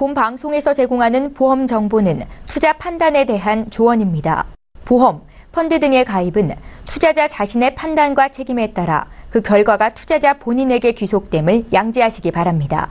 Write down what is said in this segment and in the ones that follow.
본 방송에서 제공하는 보험 정보는 투자 판단에 대한 조언입니다. 보험, 펀드 등의 가입은 투자자 자신의 판단과 책임에 따라 그 결과가 투자자 본인에게 귀속됨을 양지하시기 바랍니다.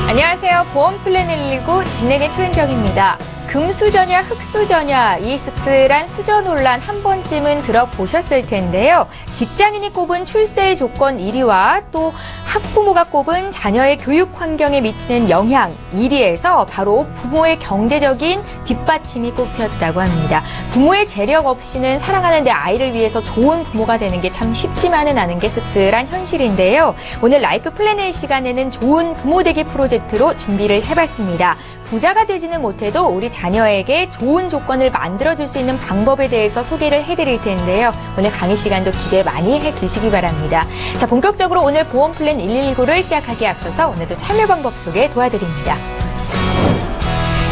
안녕하세요. 보험 플랜 119 진행의 최은정입니다. 금수저냐 흑수저냐 이 씁쓸한 수저 논란 한 번쯤은 들어보셨을 텐데요. 직장인이 꼽은 출세 조건 1위와 또 학부모가 꼽은 자녀의 교육 환경에 미치는 영향 1위에서 바로 부모의 경제적인 뒷받침이 꼽혔다고 합니다. 부모의 재력 없이는 사랑하는 내 아이를 위해서 좋은 부모가 되는 게 참 쉽지만은 않은 게 씁쓸한 현실인데요. 오늘 라이프 플랜 A 시간에는 좋은 부모 되기 프로젝트로 준비를 해봤습니다. 부자가 되지는 못해도 우리 자녀에게 좋은 조건을 만들어줄 수 있는 방법에 대해서 소개를 해드릴 텐데요. 오늘 강의 시간도 기대 많이 해주시기 바랍니다. 자, 본격적으로 오늘 보험 플랜 119를 시작하기에 앞서서 오늘도 참여 방법 소개 도와드립니다.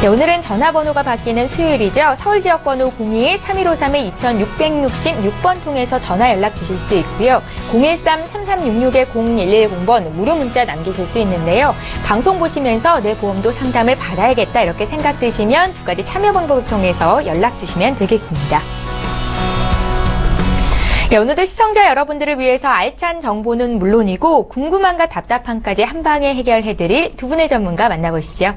네, 오늘은 전화번호가 바뀌는 수요일이죠. 서울 지역번호 02-3153-2666번 통해서 전화 연락 주실 수 있고요. 013-3366-0110번 무료 문자 남기실 수 있는데요. 방송 보시면서 내 보험도 상담을 받아야겠다 이렇게 생각 드시면 두 가지 참여 방법을 통해서 연락 주시면 되겠습니다. 네, 오늘도 시청자 여러분들을 위해서 알찬 정보는 물론이고 궁금함과 답답함까지 한 방에 해결해드릴 두 분의 전문가 만나보시죠.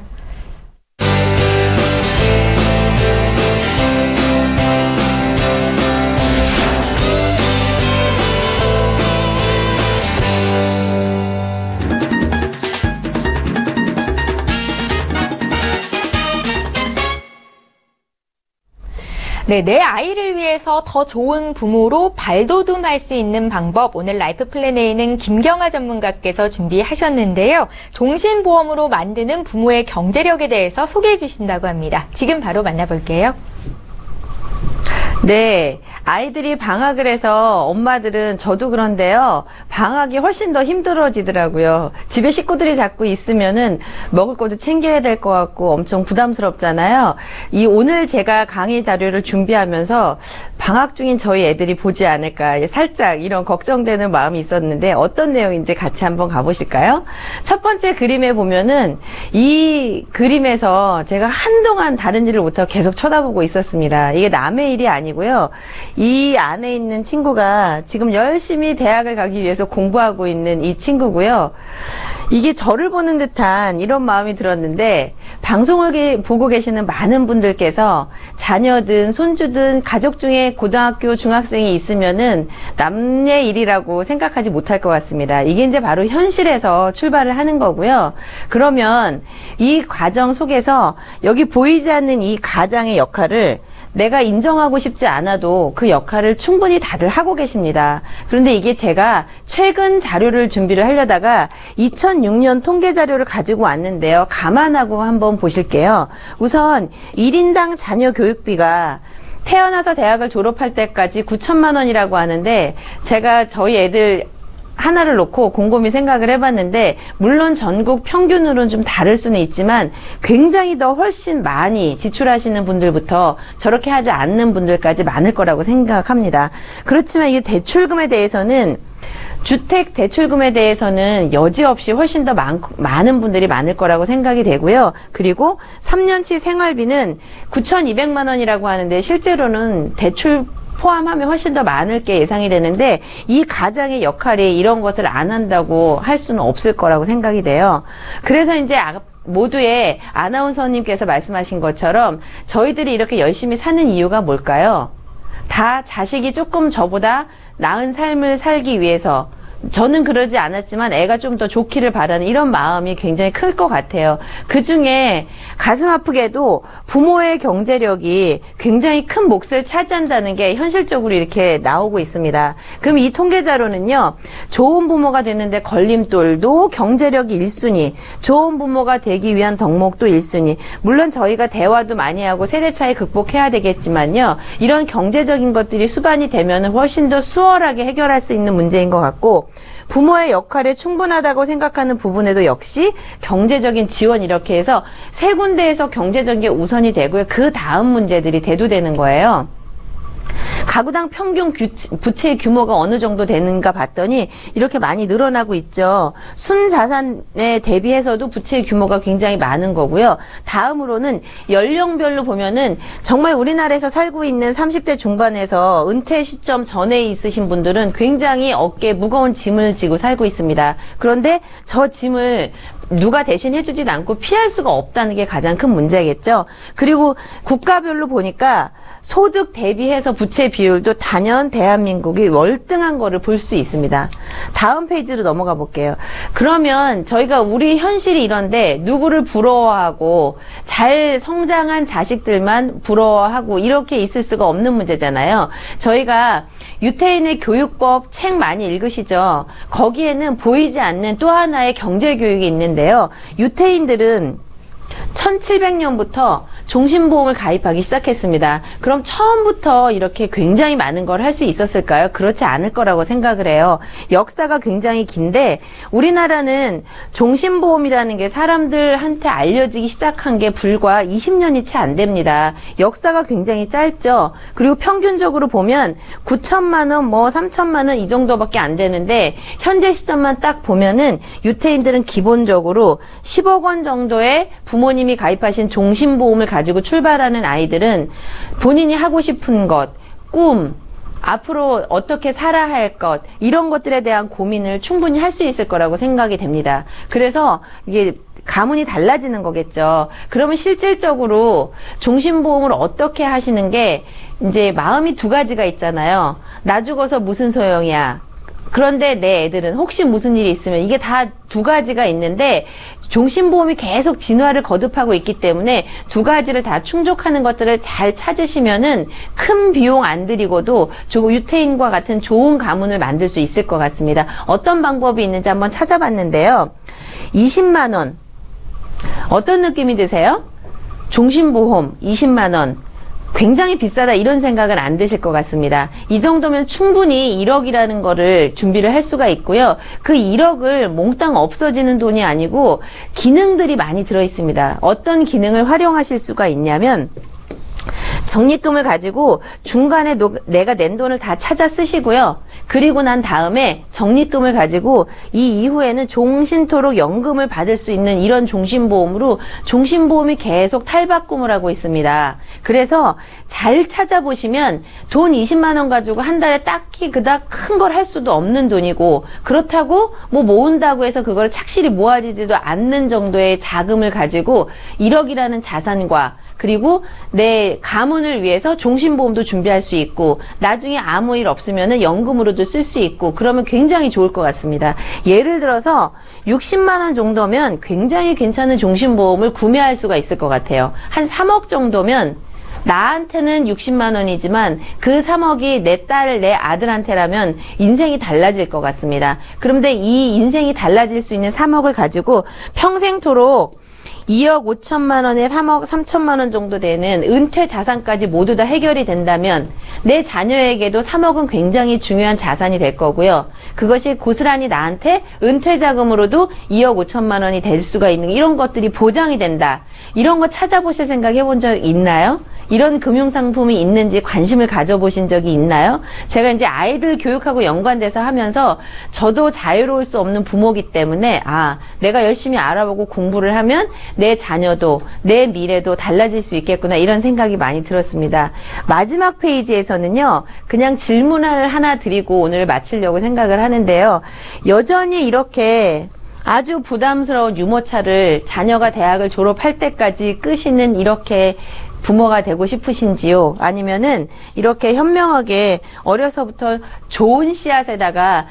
네, 내 아이를 위해서 더 좋은 부모로 발돋움할 수 있는 방법 오늘 라이프 플랜 A는 김경아 전문가께서 준비하셨는데요. 종신보험으로 만드는 부모의 경제력에 대해서 소개해 주신다고 합니다. 지금 바로 만나볼게요. 네, 아이들이 방학을 해서 엄마들은 저도 그런데요. 방학이 훨씬 더 힘들어지더라고요. 집에 식구들이 자꾸 있으면은 먹을 것도 챙겨야 될 것 같고 엄청 부담스럽잖아요. 오늘 제가 강의 자료를 준비하면서 방학 중인 저희 애들이 보지 않을까 살짝 이런 걱정되는 마음이 있었는데 어떤 내용인지 같이 한번 가보실까요? 첫 번째 그림에 보면은 이 그림에서 제가 한동안 다른 일을 못하고 계속 쳐다보고 있었습니다. 이게 남의 일이 아니고요. 이 안에 있는 친구가 지금 열심히 대학을 가기 위해서 공부하고 있는 이 친구고요. 이게 저를 보는 듯한 이런 마음이 들었는데 방송을 보고 계시는 많은 분들께서 자녀든 손주든 가족 중에 고등학교 중학생이 있으면은 남의 일이라고 생각하지 못할 것 같습니다. 이게 이제 바로 현실에서 출발을 하는 거고요. 그러면 이 과정 속에서 여기 보이지 않는 이 가장의 역할을 내가 인정하고 싶지 않아도 그 역할을 충분히 다들 하고 계십니다. 그런데 이게 제가 최근 자료를 준비를 하려다가 2006년 통계 자료를 가지고 왔는데요. 감안하고 한번 보실게요. 우선 1인당 자녀 교육비가 태어나서 대학을 졸업할 때까지 9천만 원이라고 하는데 제가 저희 애들 하나를 놓고 곰곰이 생각을 해봤는데 물론 전국 평균으로는 좀 다를 수는 있지만 굉장히 더 훨씬 많이 지출하시는 분들부터 저렇게 하지 않는 분들까지 많을 거라고 생각합니다. 그렇지만 이게 대출금에 대해서는 주택 대출금에 대해서는 여지없이 훨씬 더 많은 분들이 많을 거라고 생각이 되고요. 그리고 3년치 생활비는 9,200만 원이라고 하는데 실제로는 대출 포함하면 훨씬 더 많을 게 예상이 되는데 이 가장의 역할이 이런 것을 안 한다고 할 수는 없을 거라고 생각이 돼요. 그래서 이제 모두의 아나운서님께서 말씀하신 것처럼 저희들이 이렇게 열심히 사는 이유가 뭘까요? 다 자식이 조금 저보다 나은 삶을 살기 위해서 저는 그러지 않았지만 애가 좀 더 좋기를 바라는 이런 마음이 굉장히 클 것 같아요. 그중에 가슴 아프게도 부모의 경제력이 굉장히 큰 몫을 차지한다는 게 현실적으로 이렇게 나오고 있습니다. 그럼 이 통계 자료는요. 좋은 부모가 되는데 걸림돌도 경제력이 1순위, 좋은 부모가 되기 위한 덕목도 1순위. 물론 저희가 대화도 많이 하고 세대 차이 극복해야 되겠지만요. 이런 경제적인 것들이 수반이 되면 훨씬 더 수월하게 해결할 수 있는 문제인 것 같고 부모의 역할에 충분하다고 생각하는 부분에도 역시 경제적인 지원 이렇게 해서 세 군데에서 경제적인 게 우선이 되고요. 그 다음 문제들이 대두되는 거예요. 가구당 평균 부채의 규모가 어느 정도 되는가 봤더니 이렇게 많이 늘어나고 있죠. 순자산에 대비해서도 부채의 규모가 굉장히 많은 거고요. 다음으로는 연령별로 보면은 정말 우리나라에서 살고 있는 30대 중반에서 은퇴 시점 전에 있으신 분들은 굉장히 어깨에 무거운 짐을 지고 살고 있습니다. 그런데 저 짐을 누가 대신 해주지도 않고 피할 수가 없다는 게 가장 큰 문제겠죠. 그리고 국가별로 보니까 소득 대비해서 부채 비율도 단연 대한민국이 월등한 거를 볼 수 있습니다. 다음 페이지로 넘어가 볼게요. 그러면 저희가 우리 현실이 이런데 누구를 부러워하고 잘 성장한 자식들만 부러워하고 이렇게 있을 수가 없는 문제잖아요. 저희가 유태인의 교육법 책 많이 읽으시죠? 거기에는 보이지 않는 또 하나의 경제교육이 있는데요. 유태인들은 1700년부터 종신보험을 가입하기 시작했습니다. 그럼 처음부터 이렇게 굉장히 많은 걸 할 수 있었을까요? 그렇지 않을 거라고 생각을 해요. 역사가 굉장히 긴데 우리나라는 종신보험이라는 게 사람들한테 알려지기 시작한 게 불과 20년이 채 안 됩니다. 역사가 굉장히 짧죠. 그리고 평균적으로 보면 9천만 원, 3천만 원 이 정도밖에 안 되는데 현재 시점만 딱 보면은 유태인들은 기본적으로 10억 원 정도의 부모님이 가입하신 종신보험을 가지고 출발하는 아이들은 본인이 하고 싶은 것, 꿈, 앞으로 어떻게 살아야 할 것, 이런 것들에 대한 고민을 충분히 할 수 있을 거라고 생각이 됩니다. 그래서 이게 가문이 달라지는 거겠죠. 그러면 실질적으로 종신보험을 어떻게 하시는 게 이제 마음이 두 가지가 있잖아요. 나 죽어서 무슨 소용이야. 그런데 내 애들은 혹시 무슨 일이 있으면 이게 다 두 가지가 있는데 종신보험이 계속 진화를 거듭하고 있기 때문에 두 가지를 다 충족하는 것들을 잘 찾으시면은 큰 비용 안 들이고도 조금 유태인과 같은 좋은 가문을 만들 수 있을 것 같습니다. 어떤 방법이 있는지 한번 찾아봤는데요. 20만 원. 어떤 느낌이 드세요? 종신보험 20만 원. 굉장히 비싸다 이런 생각은 안 드실 것 같습니다. 이 정도면 충분히 1억이라는 거를 준비를 할 수가 있고요. 그 1억을 몽땅 없어지는 돈이 아니고 기능들이 많이 들어 있습니다. 어떤 기능을 활용하실 수가 있냐면 적립금을 가지고 중간에 내가 낸 돈을 다 찾아 쓰시고요. 그리고 난 다음에 적립금을 가지고 이 이후에는 종신토록 연금을 받을 수 있는 이런 종신보험으로 종신보험이 계속 탈바꿈을 하고 있습니다. 그래서 잘 찾아보시면 돈 20만 원 가지고 한 달에 딱히 그닥 큰 걸 할 수도 없는 돈이고 그렇다고 모은다고 해서 그걸 착실히 모아지지도 않는 정도의 자금을 가지고 1억이라는 자산과 그리고 내 가문을 위해서 종신보험도 준비할 수 있고 나중에 아무 일 없으면 연금으로도 쓸 수 있고 그러면 굉장히 좋을 것 같습니다. 예를 들어서 60만 원 정도면 굉장히 괜찮은 종신보험을 구매할 수가 있을 것 같아요. 한 3억 정도면 나한테는 60만 원이지만 그 3억이 내 딸, 내 아들한테라면 인생이 달라질 것 같습니다. 그런데 이 인생이 달라질 수 있는 3억을 가지고 평생토록 2억 5천만 원에 3억 3천만 원 정도 되는 은퇴 자산까지 모두 다 해결이 된다면 내 자녀에게도 3억은 굉장히 중요한 자산이 될 거고요. 그것이 고스란히 나한테 은퇴 자금으로도 2억 5천만 원이 될 수가 있는 이런 것들이 보장이 된다. 이런 거 찾아보실 생각 해본 적 있나요? 이런 금융상품이 있는지 관심을 가져보신 적이 있나요? 제가 이제 아이들 교육하고 연관돼서 하면서 저도 자유로울 수 없는 부모기 때문에 내가 열심히 알아보고 공부를 하면 내 자녀도 내 미래도 달라질 수 있겠구나 이런 생각이 많이 들었습니다. 마지막 페이지에서는요. 그냥 질문을 하나 드리고 오늘 마치려고 생각을 하는데요. 여전히 이렇게 아주 부담스러운 유모차를 자녀가 대학을 졸업할 때까지 끄시는 이렇게 부모가 되고 싶으신지요? 아니면은 이렇게 현명하게 어려서부터 좋은 씨앗에다가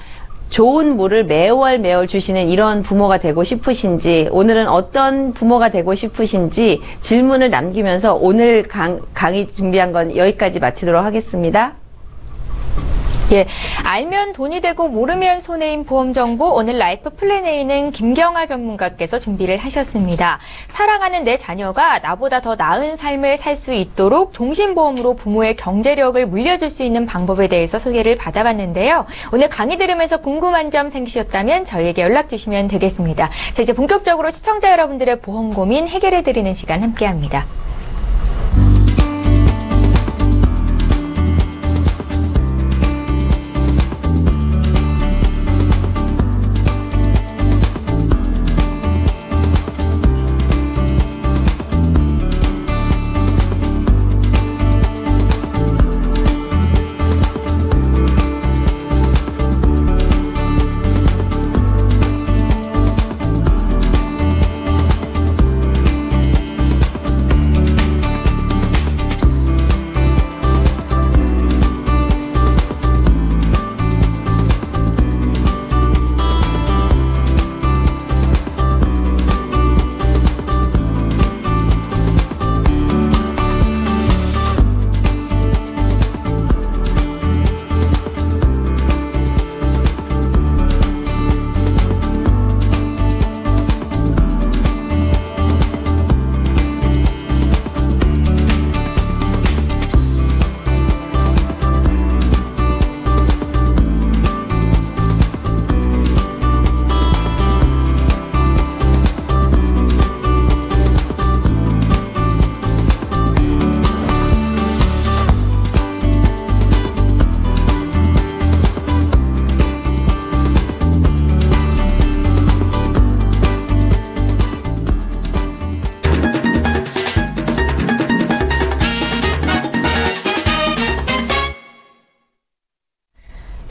좋은 물을 매월 주시는 이런 부모가 되고 싶으신지 오늘은 어떤 부모가 되고 싶으신지 질문을 남기면서 오늘 강의 준비한 건 여기까지 마치도록 하겠습니다. 예, 알면 돈이 되고 모르면 손해인 보험 정보 오늘 라이프 플랜A는 김경아 전문가께서 준비를 하셨습니다. 사랑하는 내 자녀가 나보다 더 나은 삶을 살 수 있도록 종신보험으로 부모의 경제력을 물려줄 수 있는 방법에 대해서 소개를 받아봤는데요. 오늘 강의 들으면서 궁금한 점 생기셨다면 저희에게 연락 주시면 되겠습니다. 자, 이제 본격적으로 시청자 여러분들의 보험 고민 해결해드리는 시간 함께합니다.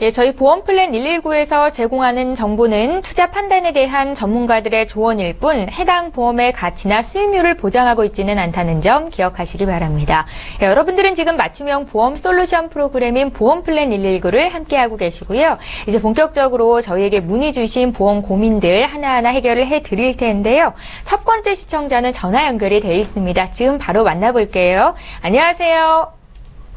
예, 저희 보험플랜 119에서 제공하는 정보는 투자 판단에 대한 전문가들의 조언일 뿐 해당 보험의 가치나 수익률을 보장하고 있지는 않다는 점 기억하시기 바랍니다. 예, 여러분들은 지금 맞춤형 보험 솔루션 프로그램인 보험플랜 119를 함께하고 계시고요. 이제 본격적으로 저희에게 문의 주신 보험 고민들 하나하나 해결을 해드릴 텐데요. 첫 번째 시청자는 전화 연결이 되어 있습니다. 지금 바로 만나볼게요. 안녕하세요.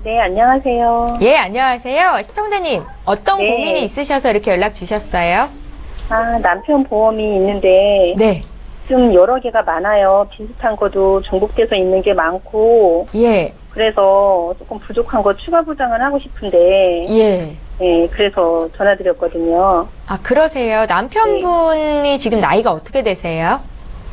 네, 안녕하세요. 예, 안녕하세요. 시청자님, 어떤 네. 고민이 있으셔서 이렇게 연락 주셨어요? 남편 보험이 있는데 네. 좀 여러 개가 많아요. 비슷한 것도 중복돼서 있는 게 많고 예, 그래서 조금 부족한 거 추가 보장을 하고 싶은데 예. 네, 그래서 전화드렸거든요. 아, 그러세요. 남편분이 지금 나이가 어떻게 되세요?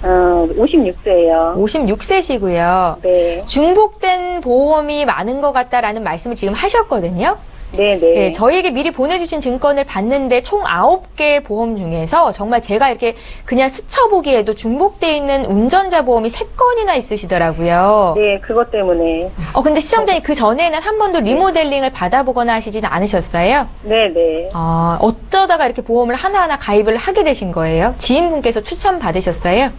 56세예요. 56세시고요. 네, 중복된 보험이 많은 것 같다라는 말씀을 지금 하셨거든요. 네, 네. 예, 저희에게 미리 보내주신 증권을 봤는데 총 9개 보험 중에서 정말 제가 이렇게 그냥 스쳐보기에도 중복돼 있는 운전자 보험이 3건이나 있으시더라고요. 네, 그것 때문에. 근데 시청자님 그 전에는 한 번도 리모델링을 받아보거나 하시지는 않으셨어요? 네, 네. 어쩌다가 이렇게 보험을 하나하나 가입을 하게 되신 거예요? 지인분께서 추천 받으셨어요?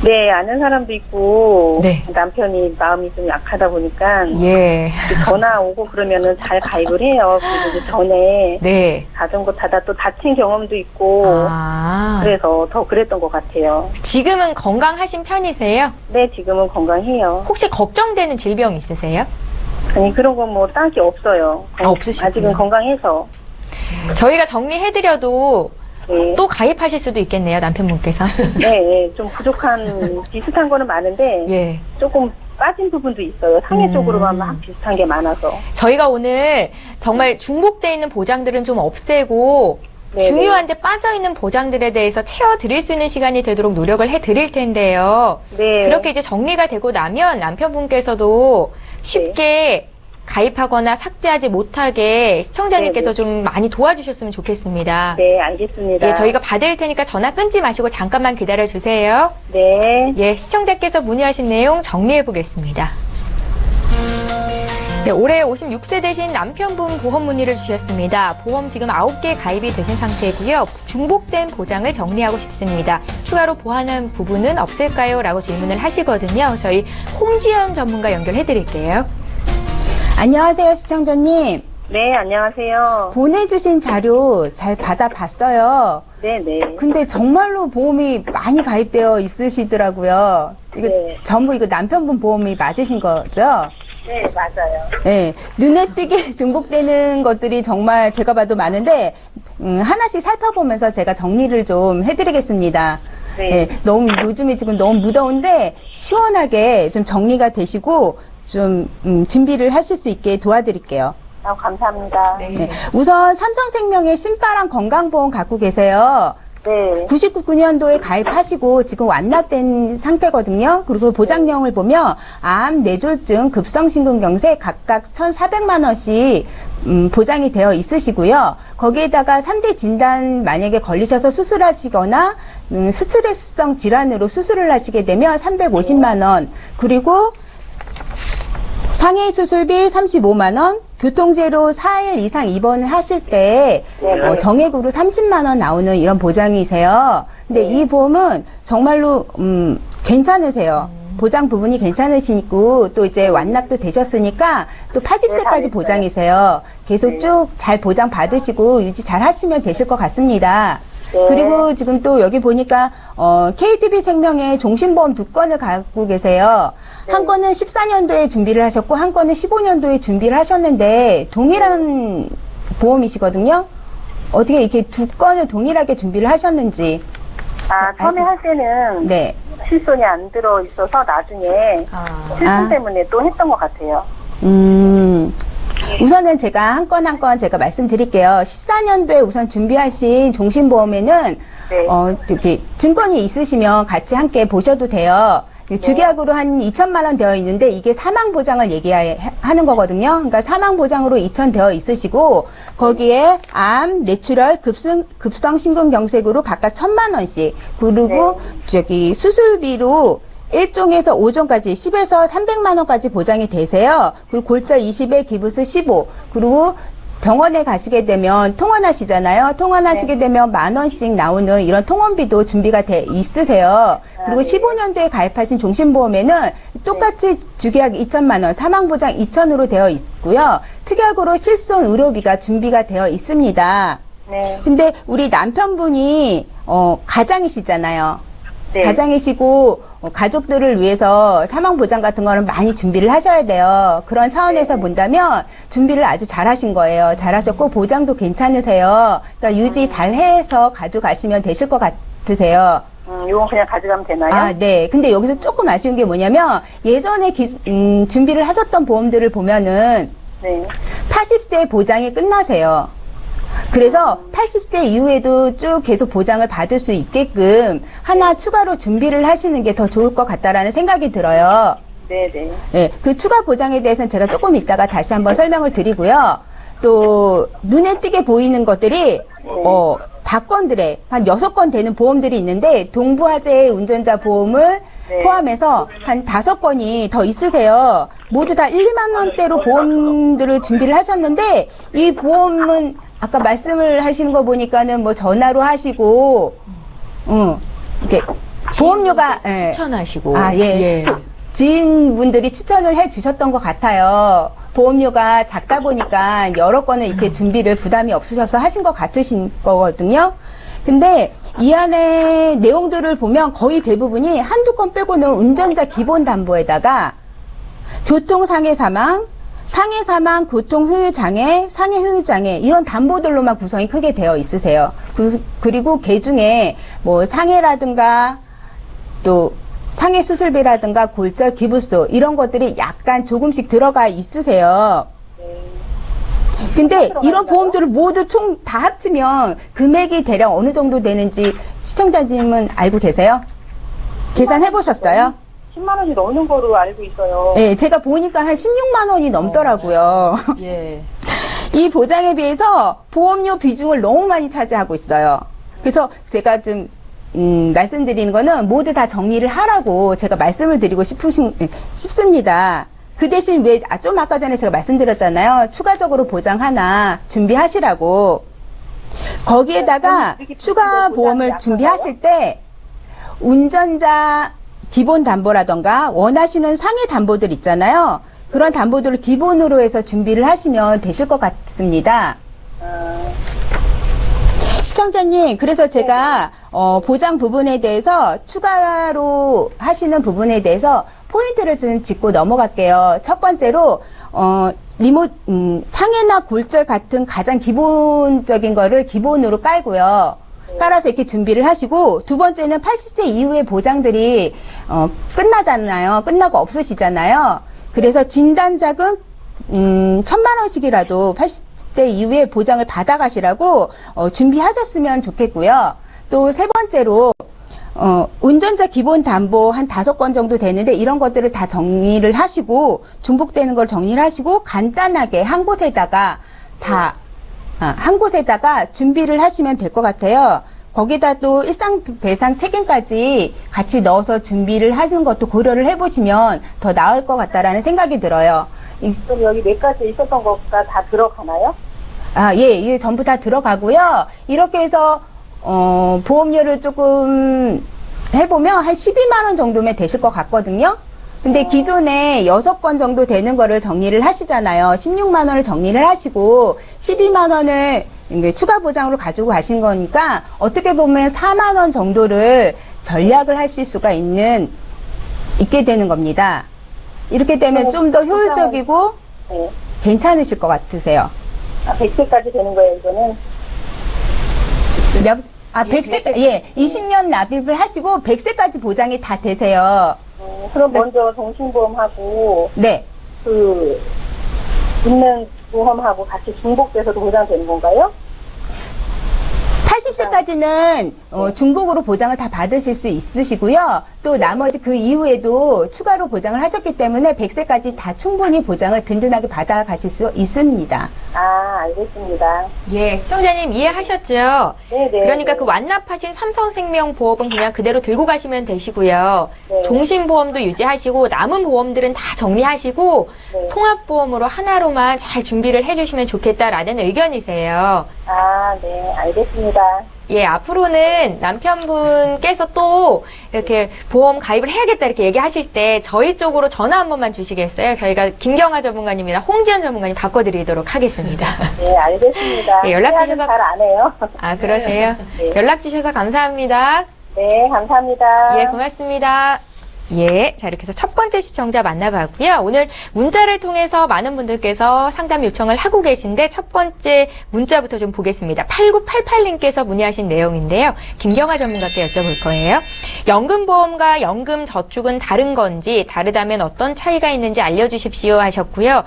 네, 아는 사람도 있고 네. 남편이 마음이 좀 약하다 보니까 예. 전화 오고 그러면은 잘 가입을 해요. 그리고 이제 전에 네. 자전거 타다 또 다친 경험도 있고 그래서 더 그랬던 것 같아요. 지금은 건강하신 편이세요? 네, 지금은 건강해요. 혹시 걱정되는 질병 있으세요? 아니 그런 건 뭐 딱히 없어요. 없으시군요. 아직은 건강해서. 저희가 정리해드려도 네. 또 가입하실 수도 있겠네요, 남편분께서. 네, 네, 좀 부족한 비슷한 거는 많은데 예. 조금 빠진 부분도 있어요. 상해 쪽으로만 막 비슷한 게 많아서. 저희가 오늘 정말 중복돼 있는 보장들은 좀 없애고 네네. 중요한데 빠져있는 보장들에 대해서 채워드릴 수 있는 시간이 되도록 노력을 해드릴 텐데요. 네. 그렇게 이제 정리가 되고 나면 남편분께서도 쉽게 가입하거나 삭제하지 못하게 시청자님께서 네네. 좀 많이 도와주셨으면 좋겠습니다. 네, 알겠습니다. 예, 저희가 받을 테니까 전화 끊지 마시고 잠깐만 기다려주세요. 네. 예, 시청자께서 문의하신 내용 정리해 보겠습니다. 네, 올해 56세 되신 남편분 보험 문의를 주셨습니다. 보험 지금 9개 가입이 되신 상태고요. 중복된 보장을 정리하고 싶습니다. 추가로 보완한 부분은 없을까요? 라고 질문을 하시거든요. 저희 홍지연 전문가 연결해 드릴게요. 안녕하세요, 시청자님. 네, 안녕하세요. 보내주신 자료 잘 받아봤어요. 네, 네. 근데 정말로 보험이 많이 가입되어 있으시더라고요. 이거 네. 전부 이거 남편분 보험이 맞으신 거죠? 네, 맞아요. 네. 눈에 띄게 중복되는 것들이 정말 제가 봐도 많은데, 하나씩 살펴보면서 제가 정리를 좀 해드리겠습니다. 네. 너무 요즘에 지금 너무 무더운데, 시원하게 좀 정리가 되시고, 좀, 준비를 하실 수 있게 도와드릴게요. 감사합니다. 네. 우선 삼성생명의 신바람 건강보험 갖고 계세요. 네. 99년도에 가입하시고 지금 완납된 상태거든요. 그리고 보장내용을 보면 암, 뇌졸중, 급성심근경색 각각 1,400만 원씩 보장이 되어 있으시고요. 거기에다가 3대 진단 만약에 걸리셔서 수술하시거나 스트레스성 질환으로 수술을 하시게 되면 350만 원. 그리고 상해 수술비 35만 원, 교통재로 4일 이상 입원을 하실 때 정액으로 30만 원 나오는 이런 보장이세요. 근데 이 보험은 정말로 괜찮으세요. 보장 부분이 괜찮으시고 또 이제 완납도 되셨으니까 또 80세까지 보장이세요. 계속 쭉 잘 보장 받으시고 유지 잘 하시면 되실 것 같습니다. 그리고 지금 또 여기 보니까 KTB 생명의 종신보험 2건을 갖고 계세요. 한 건은 14년도에 준비를 하셨고 한 건은 15년도에 준비를 하셨는데 동일한 보험이시거든요. 어떻게 이렇게 2건을 동일하게 준비를 하셨는지. 처음에 할 때는 네. 실손이 안 들어 있어서 나중에 실손 때문에 또 했던 것 같아요. 우선은 제가 한 건 한 건 제가 말씀드릴게요. 14년도에 우선 준비하신 종신보험에는 이렇게 증권이 있으시면 같이 함께 보셔도 돼요. 주계약으로 한 2천만 원 되어 있는데 이게 사망 보장을 얘기하는 거거든요. 그러니까 사망 보장으로 2천 되어 있으시고 거기에 암, 뇌출혈, 급성 심근경색으로 각각 1,000만 원씩 그리고 수술비로 1종에서 5종까지 10에서 300만 원까지 보장이 되세요. 그리고 골절 20에 기부수 15 그리고 병원에 가시게 되면 통원하시잖아요. 통원하시게 되면 10,000원씩 나오는 이런 통원비도 준비가 돼 있으세요. 그리고 15년도에 가입하신 종신보험에는 똑같이 주계약 2,000만 원, 사망보장 2,000으로 되어 있고요. 특약으로 실손 의료비가 준비가 되어 있습니다. 네. 근데 우리 남편분이 가장이시잖아요. 네. 가장이시고 가족들을 위해서 사망보장 같은 거는 많이 준비를 하셔야 돼요. 그런 차원에서 본다면 준비를 아주 잘하신 거예요. 잘하셨고 보장도 괜찮으세요. 그러니까 유지 잘해서 가져가시면 되실 것 같으세요. 이건 그냥 가져가면 되나요? 아, 네. 근데 여기서 조금 아쉬운 게 뭐냐면 예전에 준비를 하셨던 보험들을 보면은 네. 80세 보장이 끝나세요. 그래서 80세 이후에도 쭉 계속 보장을 받을 수 있게끔 하나 추가로 준비를 하시는 게 더 좋을 것 같다라는 생각이 들어요. 네네. 네, 그 추가 보장에 대해서는 제가 조금 이따가 다시 한번 설명을 드리고요. 또 눈에 띄게 보이는 것들이 다건들에 한 6건 되는 보험들이 있는데 동부화재 운전자 보험을 네. 포함해서 한 5건이 더 있으세요. 모두 다 1, 2만 원대로 보험들을 준비를 하셨는데 이 보험은 아까 말씀을 하시는 거 보니까는 뭐 전화로 하시고 이렇게 보험료가 추천하시고. 아, 예. 지인분들이 추천을 해 주셨던 것 같아요. 보험료가 작다 보니까 여러 건을 이렇게 준비를 부담이 없으셔서 하신 것 같으신 거거든요. 근데 이 안에 내용들을 보면 거의 대부분이 한두 건 빼고는 운전자 기본 담보에다가 교통상해 사망, 상해 사망, 교통 후유 장애, 상해 후유 장애 이런 담보들로만 구성이 크게 되어 있으세요. 그리고 그 중에 뭐 상해라든가 또 상해 수술비라든가 골절 기부소 이런 것들이 약간 조금씩 들어가 있으세요. 근데 이런 보험들을 모두 총 다 합치면 금액이 대략 어느 정도 되는지 시청자님은 알고 계세요? 계산해 보셨어요? 10만 원이 넘는 거로 알고 있어요. 네, 제가 보니까 한 16만 원이 넘더라고요. 예. 이 보장에 비해서 보험료 비중을 너무 많이 차지하고 있어요. 그래서 제가 좀 말씀드리는 거는 모두 다 정리를 하라고 제가 말씀을 드리고 싶습니다. 그 대신 좀 아까 전에 제가 말씀드렸잖아요. 추가적으로 보장 하나 준비하시라고. 거기에다가 추가 보험을 준비하실 때 운전자 기본 담보라던가 원하시는 상해 담보들 있잖아요. 그런 담보들을 기본으로 해서 준비를 하시면 되실 것 같습니다. 시청자님, 그래서 제가 보장 부분에 대해서 추가로 하시는 부분에 대해서 포인트를 좀 짚고 넘어갈게요. 첫 번째로 상해나 골절 같은 가장 기본적인 거를 기본으로 깔고요. 깔아서 이렇게 준비를 하시고, 두 번째는 80세 이후의 보장들이 끝나잖아요. 끝나고 없으시잖아요. 그래서 진단자금 1,000만 원씩이라도 80대 이후에 보장을 받아가시라고 준비하셨으면 좋겠고요. 또 세 번째로 운전자 기본 담보 한 5건 정도 되는데 이런 것들을 다 정리를 하시고 중복되는 걸 정리를 하시고 간단하게 한 곳에다가 한 곳에다가 준비를 하시면 될 것 같아요. 거기다 또 일상 배상 책임까지 같이 넣어서 준비를 하시는 것도 고려를 해보시면 더 나을 것 같다라는 생각이 들어요. 그럼 여기 몇 가지 있었던 것가 다 들어가나요? 아, 예, 이게 전부 다 들어가고요. 이렇게 해서 보험료를 조금 해보면 한 12만 원 정도면 되실 것 같거든요. 근데 기존에 6건 정도 되는 거를 정리를 하시잖아요. 16만 원을 정리를 하시고 12만 원을 추가 보장으로 가지고 가신 거니까 어떻게 보면 4만 원 정도를 전략을 하실 수가 있게 되는 겁니다. 이렇게 되면 좀 더 효율적이고 네. 괜찮으실 것 같으세요. 100세까지 되는 거예요, 이거는? 100세, 예, 20년 납입을 하시고 100세까지 보장이 다 되세요. 그럼 먼저 정신보험하고 네. 있는 보험하고 같이 중복돼서도 보장되는 건가요? 80세까지는 중복으로 보장을 다 받으실 수 있으시고요. 또 나머지 그 이후에도 추가로 보장을 하셨기 때문에 100세까지 다 충분히 보장을 든든하게 받아가실 수 있습니다. 아, 알겠습니다. 예, 시청자님 이해하셨죠? 네네. 그러니까 그 완납하신 삼성생명보험은 그냥 그대로 들고 가시면 되시고요. 네. 종신보험도 유지하시고 남은 보험들은 다 정리하시고 네. 통합보험으로 하나로만 잘 준비를 해주시면 좋겠다라는 의견이세요. 아, 네, 알겠습니다. 예, 앞으로는 남편분께서 또 이렇게 보험 가입을 해야겠다 이렇게 얘기하실 때 저희 쪽으로 전화 한 번만 주시겠어요? 저희가 김경아 전문가님이랑 홍지연 전문가님 바꿔드리도록 하겠습니다. 네, 알겠습니다. 예, 연락 주셔서 잘 안 해요. 아, 그러세요? 네. 연락 주셔서 감사합니다. 네, 감사합니다. 예, 고맙습니다. 예, 자 이렇게 해서 첫 번째 시청자 만나봤고요. 오늘 문자를 통해서 많은 분들께서 상담 요청을 하고 계신데 첫 번째 문자부터 좀 보겠습니다. 8988님께서 문의하신 내용인데요. 김경아 전문가께 여쭤볼 거예요. 연금보험과 연금저축은 다른 건지 다르다면 어떤 차이가 있는지 알려주십시오 하셨고요.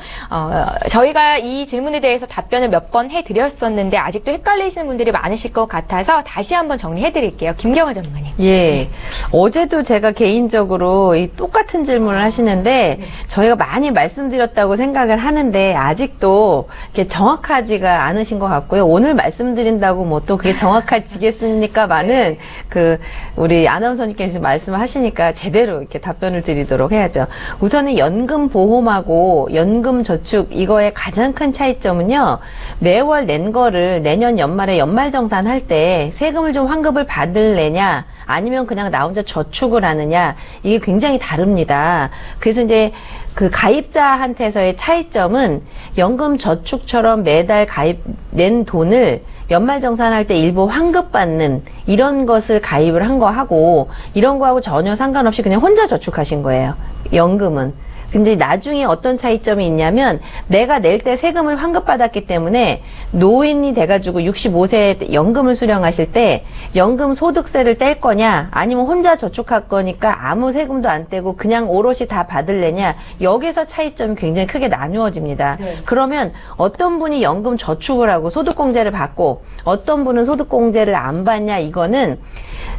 저희가 이 질문에 대해서 답변을 몇 번 해드렸었는데 아직도 헷갈리시는 분들이 많으실 것 같아서 다시 한번 정리해드릴게요. 김경아 전문가님. 예. 어제도 제가 개인적으로 이 똑같은 질문을 하시는데 저희가 많이 말씀드렸다고 생각을 하는데 아직도 이렇게 정확하지가 않으신 것 같고요. 오늘 말씀드린다고 뭐 또 그게 정확해지겠습니까만은 우리 아나운서님께서 말씀을 하시니까 제대로 이렇게 답변을 드리도록 해야죠. 우선은 연금보험하고 연금저축 이거의 가장 큰 차이점은요. 매월 낸 거를 내년 연말에 연말정산할 때 세금을 좀 환급을 받을래냐 아니면 그냥 나 혼자 저축을 하느냐 이게 굉장히 다릅니다. 그래서 이제 그 가입자한테서의 차이점은 연금저축처럼 매달 낸 돈을 연말정산할 때 일부 환급받는 이런 것을 가입을 한 거하고 이런 거하고 전혀 상관없이 그냥 혼자 저축하신 거예요. 연금은. 근데 나중에 어떤 차이점이 있냐면 내가 낼 때 세금을 환급받았기 때문에 노인이 돼가지고 65세 연금을 수령하실 때 연금 소득세를 뗄 거냐 아니면 혼자 저축할 거니까 아무 세금도 안 떼고 그냥 오롯이 다 받을래냐 여기서 차이점이 굉장히 크게 나누어집니다. 네. 그러면 어떤 분이 연금 저축을 하고 소득공제를 받고 어떤 분은 소득공제를 안 받냐 이거는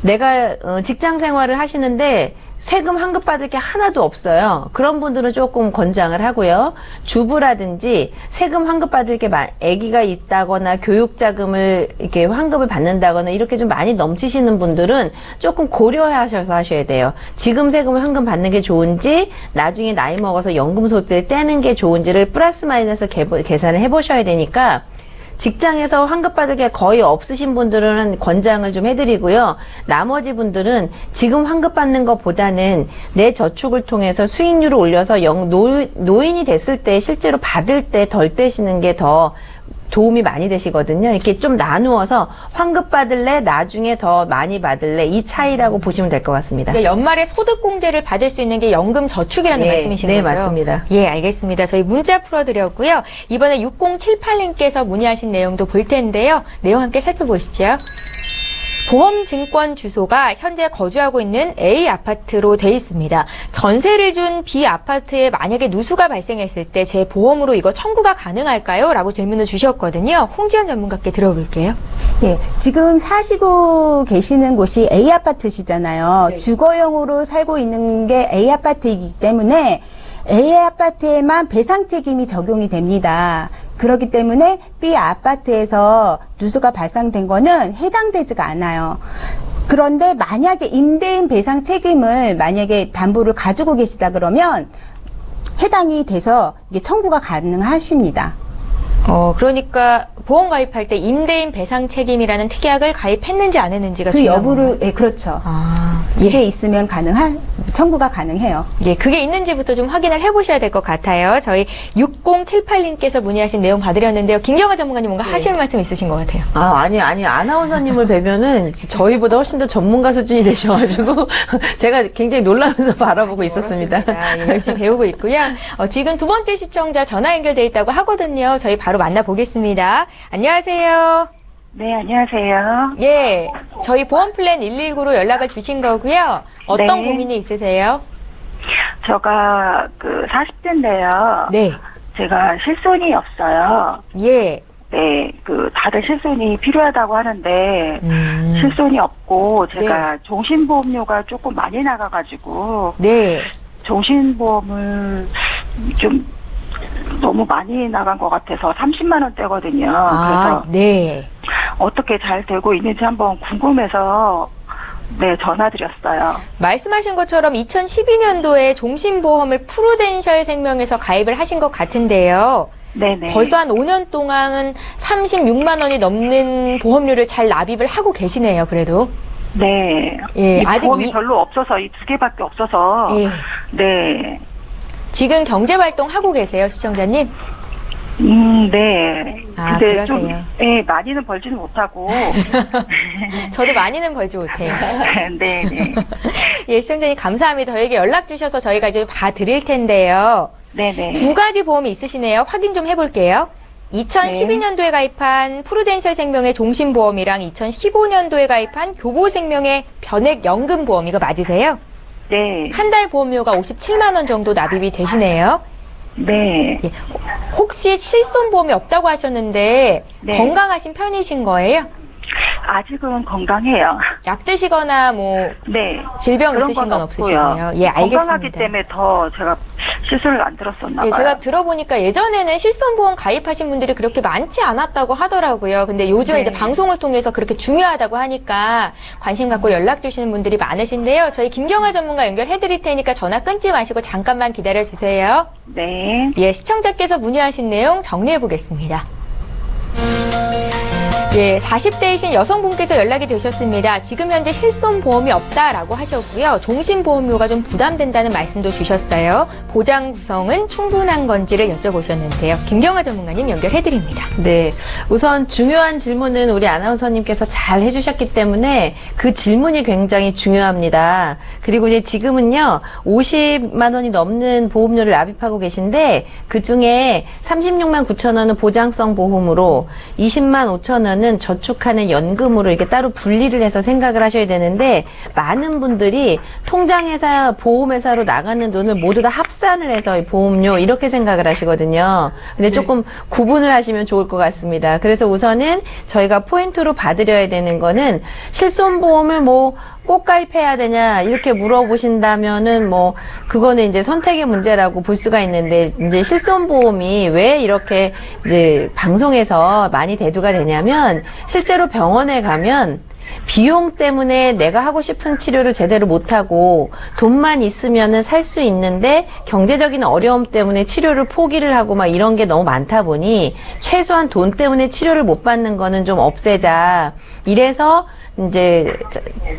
내가 직장 생활을 하시는데 세금 환급받을 게 하나도 없어요. 그런 분들은 조금 권장을 하고요. 주부라든지 세금 환급받을 게 아기가 있다거나 교육자금을 이렇게 환급을 받는다거나 이렇게 좀 많이 넘치시는 분들은 조금 고려하셔서 하셔야 돼요. 지금 세금을 환급 받는 게 좋은지 나중에 나이 먹어서 연금소득을 떼는 게 좋은지를 플러스 마이너스 계산을 해보셔야 되니까 직장에서 환급받을 게 거의 없으신 분들은 권장을 좀 해드리고요. 나머지 분들은 지금 환급받는 것보다는 내 저축을 통해서 수익률을 올려서 노인이 됐을 때 실제로 받을 때 덜 떼시는 게 더 도움이 많이 되시거든요. 이렇게 좀 나누어서 환급 받을래, 나중에 더 많이 받을래 이 차이라고 보시면 될 것 같습니다. 그러니까 연말에 소득공제를 받을 수 있는 게 연금저축이라는 말씀이신 거죠? 네, 맞습니다. 예, 알겠습니다. 저희 문자 풀어드렸고요. 이번에 6078님께서 문의하신 내용도 볼 텐데요. 내용 함께 살펴보시죠. 보험증권 주소가 현재 거주하고 있는 A 아파트로 돼 있습니다. 전세를 준 B 아파트에 만약에 누수가 발생했을 때 제 보험으로 이거 청구가 가능할까요? 라고 질문을 주셨거든요. 홍지연 전문가께 들어볼게요. 예, 지금 사시고 계시는 곳이 A 아파트시잖아요. 네. 주거용으로 살고 있는 게 A 아파트이기 때문에 A 아파트에만 배상 책임이 적용이 됩니다. 그렇기 때문에 B 아파트에서 누수가 발생된 거는 해당되지가 않아요. 그런데 만약에 임대인 배상 책임을 만약에 담보를 가지고 계시다 그러면 해당이 돼서 이게 청구가 가능하십니다. 그러니까 보험 가입할 때 임대인 배상 책임이라는 특약을 가입했는지 안 했는지가 그 중요한 여부를, 건가요? 예, 그렇죠. 예. 이게 있으면 청구가 가능해요. 예, 그게 있는지부터 좀 확인을 해보셔야 될 것 같아요. 저희 6078님께서 문의하신 내용 받으렸는데요. 김경아 전문가님 뭔가 하실 말씀 있으신 것 같아요. 아니, 아나운서님을 뵈면은 저희보다 훨씬 더 전문가 수준이 되셔가지고 제가 굉장히 놀라면서 바라보고 있었습니다. 예, 열심히 배우고 있고요. 지금 두 번째 시청자 전화 연결돼 있다고 하거든요. 저희 바로 만나보겠습니다. 안녕하세요. 네, 안녕하세요. 예, 저희 보험플랜 119로 연락을 주신 거고요. 어떤 네. 고민이 있으세요? 제가 40대인데요. 네. 제가 실손이 없어요. 예. 네, 다들 실손이 필요하다고 하는데, 실손이 없고, 제가 종신보험료가 조금 많이 나가가지고, 네. 종신보험을 좀 너무 많이 나간 것 같아서 30만 원대거든요. 아, 그래서 네. 어떻게 잘 되고 있는지 한번 궁금해서 네, 전화드렸어요. 말씀하신 것처럼 2012년도에 종신보험을 프루덴셜 생명에서 가입을 하신 것 같은데요. 네네. 벌써 한 5년 동안은 36만 원이 넘는 보험료를 잘 납입을 하고 계시네요, 그래도. 네. 예, 이 아직 보험이 별로 없어서 이 두 개밖에 없어서 예. 네. 지금 경제활동 하고 계세요, 시청자님? 네. 아, 근데 좀, 그러세요. 예, 많이는 벌지는 못하고. 저도 많이는 벌지 못해요. 네, 네. 예, 시청자님 감사합니다. 저에게 연락 주셔서 저희가 이제 봐드릴 텐데요. 네네. 두 가지 보험이 있으시네요. 확인 좀 해볼게요. 2012년도에 가입한 프루덴셜 생명의 종신보험이랑 2015년도에 가입한 교보생명의 변액연금보험 이거 맞으세요? 네. 한 달 보험료가 57만 원 정도 납입이 되시네요. 네. 예, 혹시 실손보험이 없다고 하셨는데 네. 건강하신 편이신 거예요? 아직은 건강해요. 약 드시거나 뭐 네. 질병 그런 있으신 건 없고요. 없으시고요. 예, 알겠습니다. 건강하기 때문에 더 제가 실수를 안 들었었나 봐요. 예, 제가 들어보니까 예전에는 실손보험 가입하신 분들이 그렇게 많지 않았다고 하더라고요. 근데 요즘에 네. 이제 방송을 통해서 그렇게 중요하다고 하니까 관심 갖고 연락 주시는 분들이 많으신데요. 저희 김경아 전문가 연결해 드릴 테니까 전화 끊지 마시고 잠깐만 기다려 주세요. 네. 예, 시청자께서 문의하신 내용 정리해 보겠습니다. 예, 40대이신 여성분께서 연락이 되셨습니다. 지금 현재 실손보험이 없다라고 하셨고요. 종신보험료가 좀 부담된다는 말씀도 주셨어요. 보장 구성은 충분한 건지를 여쭤보셨는데요. 김경아 전문가님 연결해드립니다. 네. 우선 중요한 질문은 우리 아나운서님께서 잘 해주셨기 때문에 그 질문이 굉장히 중요합니다. 그리고 이제 지금은요, 50만 원이 넘는 보험료를 납입하고 계신데, 그 중에 36만 9천 원은 보장성 보험으로, 20만 5천 원은 저축하는 연금으로 이렇게 따로 분리를 해서 생각을 하셔야 되는데, 많은 분들이 통장회사, 보험회사로 나가는 돈을 모두 다 합산을 해서 보험료 이렇게 생각을 하시거든요. 근데 조금 구분을 하시면 좋을 것 같습니다. 그래서 우선은 저희가 포인트로 봐드려야 되는 거는 실손보험을 뭐 꼭 가입해야 되냐 이렇게 물어보신다면은 뭐 그거는 이제 선택의 문제라고 볼 수가 있는데, 이제 실손보험이 왜 이렇게 이제 방송에서 많이 대두가 되냐면, 실제로 병원에 가면 비용 때문에 내가 하고 싶은 치료를 제대로 못하고 돈만 있으면은 살 수 있는데 경제적인 어려움 때문에 치료를 포기를 하고 막 이런 게 너무 많다 보니, 최소한 돈 때문에 치료를 못 받는 거는 좀 없애자. 이래서 이제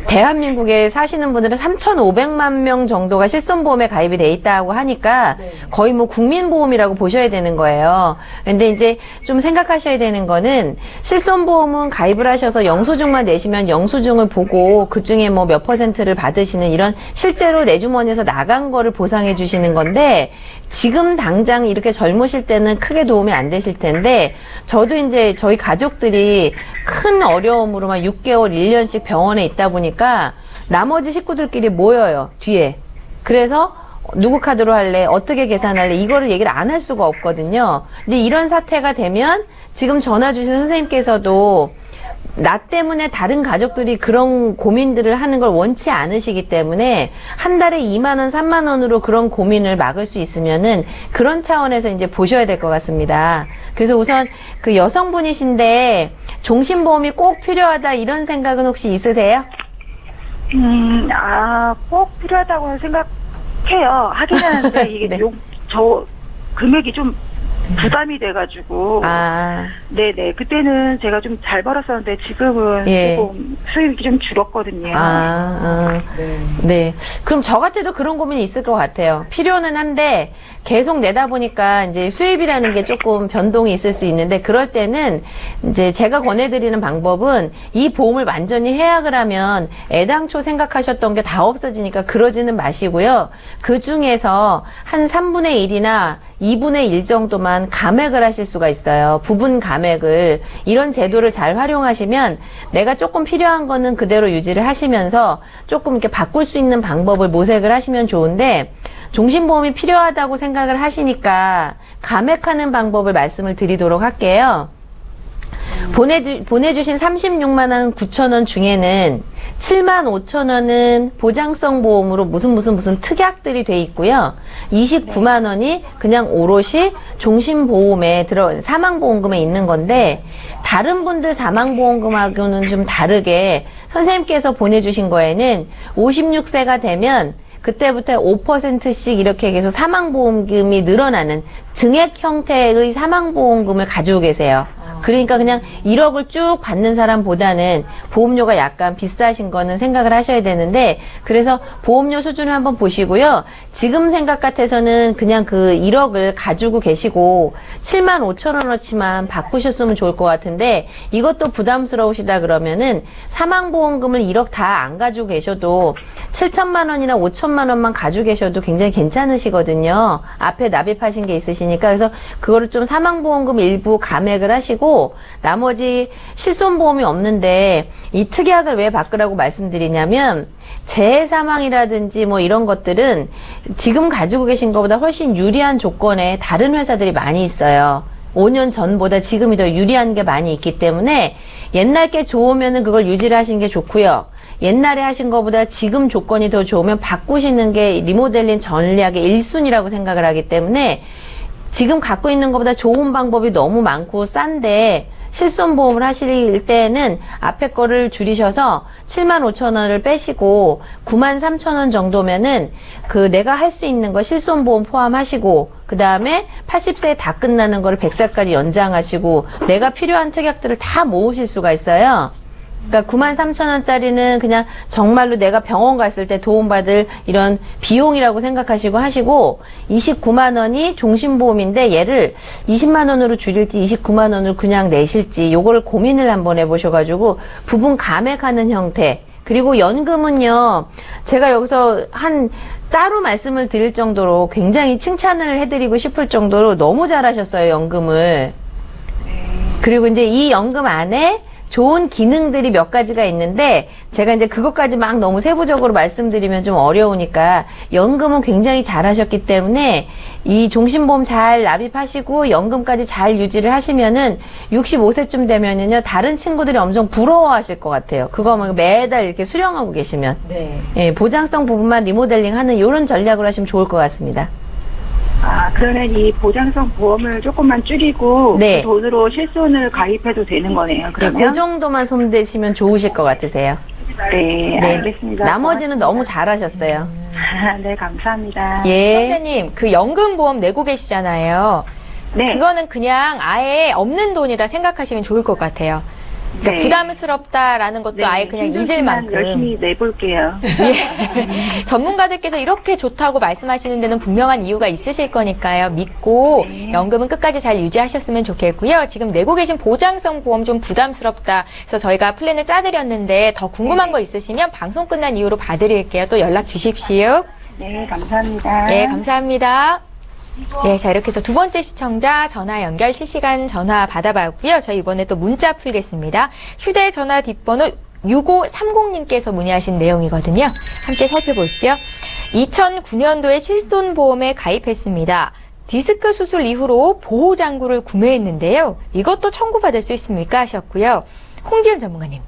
대한민국에 사시는 분들은 3,500만 명 정도가 실손보험에 가입이 돼 있다고 하니까 거의 뭐 국민보험이라고 보셔야 되는 거예요. 근데 이제 좀 생각하셔야 되는 거는, 실손보험은 가입을 하셔서 영수증만 내시면 영수증을 보고 그 중에 뭐 몇 %를 받으시는, 이런 실제로 내 주머니에서 나간 거를 보상해 주시는 건데, 지금 당장 이렇게 젊으실 때는 크게 도움이 안 되실 텐데, 저도 이제 저희 가족들이 큰 어려움으로만 6개월, 1년씩 병원에 있다 보니까 나머지 식구들끼리 모여요, 뒤에. 그래서 누구 카드로 할래? 어떻게 계산할래? 이거를 얘기를 안 할 수가 없거든요. 근데 이런 사태가 되면 지금 전화 주신 선생님께서도 나 때문에 다른 가족들이 그런 고민들을 하는 걸 원치 않으시기 때문에 한 달에 2만 원, 3만 원으로 그런 고민을 막을 수 있으면은 그런 차원에서 이제 보셔야 될 것 같습니다. 그래서 우선 그 여성분이신데 종신보험이 꼭 필요하다 이런 생각은 혹시 있으세요? 꼭 필요하다고 생각해요. 하긴 하는데 이게 네. 저 금액이 좀 부담이 돼가지고. 네네. 그때는 제가 좀 잘 벌었었는데 지금은 예. 조금 수입이 좀 줄었거든요. 네. 그럼 저 같아도 그런 고민이 있을 것 같아요. 필요는 한데 계속 내다 보니까 이제 수입이라는 게 조금 변동이 있을 수 있는데, 그럴 때는 이제 제가 권해드리는 방법은, 이 보험을 완전히 해약을 하면 애당초 생각하셨던 게 다 없어지니까 그러지는 마시고요. 그 중에서 한 3분의 1이나 2분의 1 정도만 감액을 하실 수가 있어요. 부분 감액을. 이런 제도를 잘 활용하시면 내가 조금 필요한 거는 그대로 유지를 하시면서 조금 이렇게 바꿀 수 있는 방법을 모색을 하시면 좋은데, 종신보험이 필요하다고 생각을 하시니까 감액하는 방법을 말씀을 드리도록 할게요. 보내주신 36만 원 9천 원 중에는 7만 5천 원은 보장성 보험으로 무슨 특약들이 돼 있고요. 29만 원이 그냥 오롯이 종신보험에 사망보험금에 있는 건데, 다른 분들 사망보험금하고는 좀 다르게 선생님께서 보내주신 거에는 56세가 되면 그때부터 5%씩 이렇게 계속 사망보험금이 늘어나는 증액 형태의 사망보험금을 가지고 계세요. 그러니까 그냥 1억을 쭉 받는 사람보다는 보험료가 약간 비싸신 거는 생각을 하셔야 되는데, 그래서 보험료 수준을 한번 보시고요. 지금 생각 같아서는 그냥 그 1억을 가지고 계시고 7만 5천 원어치만 바꾸셨으면 좋을 것 같은데, 이것도 부담스러우시다 그러면은 사망보험금을 1억 다 안 가지고 계셔도 7천만 원이나 5천만 원만 가지고 계셔도 굉장히 괜찮으시거든요. 앞에 납입하신 게 있으시니까. 그래서 그거를 좀 사망보험금 일부 감액을 하시고, 나머지 실손보험이 없는데 이 특약을 왜 바꾸라고 말씀드리냐면, 재사망이라든지 뭐 이런 것들은 지금 가지고 계신 것보다 훨씬 유리한 조건에 다른 회사들이 많이 있어요. 5년 전보다 지금이 더 유리한 게 많이 있기 때문에 옛날 게 좋으면은 그걸 유지를 하시는 게 좋고요. 옛날에 하신 것보다 지금 조건이 더 좋으면 바꾸시는 게 리모델링 전략의 1순위라고 생각을 하기 때문에, 지금 갖고 있는 것보다 좋은 방법이 너무 많고 싼데 실손보험을 하실 때는 앞에 거를 줄이셔서 7만 5천 원을 빼시고 9만 3천 원 정도면은 그 내가 할 수 있는 거 실손보험 포함하시고, 그 다음에 80세에 다 끝나는 거를 100살까지 연장하시고 내가 필요한 특약들을 다 모으실 수가 있어요. 그러니까 9만 3천 원짜리는 그냥 정말로 내가 병원 갔을 때 도움받을 이런 비용이라고 생각하시고 하시고, 29만 원이 종신보험인데 얘를 20만 원으로 줄일지 29만 원을 그냥 내실지 요거를 고민을 한번 해보셔가지고 부분 감액하는 형태. 그리고 연금은요, 제가 여기서 따로 말씀을 드릴 정도로 굉장히 칭찬을 해드리고 싶을 정도로 너무 잘하셨어요, 연금을. 그리고 이제 이 연금 안에 좋은 기능들이 몇 가지가 있는데, 제가 이제 그것까지 막 너무 세부적으로 말씀드리면 좀 어려우니까, 연금은 굉장히 잘하셨기 때문에 이 종신보험 잘 납입하시고 연금까지 잘 유지를 하시면은 65세쯤 되면은요, 다른 친구들이 엄청 부러워하실 것 같아요. 그거 매달 이렇게 수령하고 계시면. 네. 예, 보장성 부분만 리모델링 하는 이런 전략으로 하시면 좋을 것 같습니다. 그러면 이 보장성 보험을 조금만 줄이고 네. 그 돈으로 실손을 가입해도 되는 거네요. 그러면? 네, 그 정도만 손대시면 좋으실 것 같으세요. 네, 네. 알겠습니다. 나머지는 너무 잘하셨어요. 네, 감사합니다. 예. 시청자님, 그 연금보험 내고 계시잖아요. 네. 그거는 그냥 아예 없는 돈이다 생각하시면 좋을 것 같아요. 그러니까 네. 부담스럽다라는 것도 네, 아예 그냥 잊을 힘들지만 만큼. 열심히 내볼게요. 예. 전문가들께서 이렇게 좋다고 말씀하시는 데는 분명한 이유가 있으실 거니까요. 믿고 네. 연금은 끝까지 잘 유지하셨으면 좋겠고요. 지금 내고 계신 보장성 보험 좀 부담스럽다. 그래서 저희가 플랜을 짜드렸는데 더 궁금한 거 있으시면 방송 끝난 이후로 봐드릴게요. 또 연락 주십시오. 네, 감사합니다. 네, 감사합니다. 네, 자, 이렇게 해서 두 번째 시청자 전화 연결 실시간 전화 받아봤고요. 저희 이번에 또 문자 풀겠습니다. 휴대전화 뒷번호 6530님께서 문의하신 내용이거든요. 함께 살펴보시죠. 2009년도에 실손보험에 가입했습니다. 디스크 수술 이후로 보호장구를 구매했는데요. 이것도 청구받을 수 있습니까? 하셨고요. 홍지연 전문가님.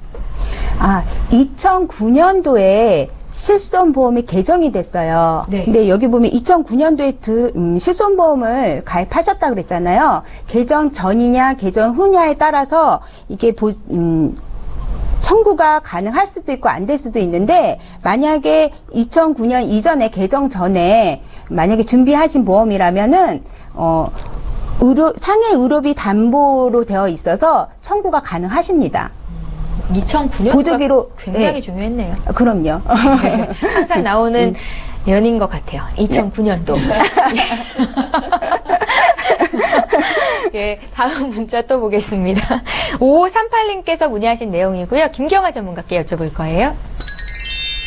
2009년도에 실손보험이 개정이 됐어요. 네. 근데 여기 보면 2009년도에 실손보험을 가입하셨다 그랬잖아요. 개정 전이냐 개정 후냐에 따라서 이게 청구가 가능할 수도 있고 안 될 수도 있는데, 만약에 2009년 이전에 개정 전에 만약에 준비하신 보험이라면은 상해 의료비 담보로 되어 있어서 청구가 가능하십니다. 2009년 보조기로 굉장히 네. 중요했네요. 그럼요. 네, 항상 나오는 연인 것 같아요. 2009년도. 예, 다음 문자 또 보겠습니다. 5538님께서 문의하신 내용이고요. 김경아 전문가께 여쭤볼 거예요.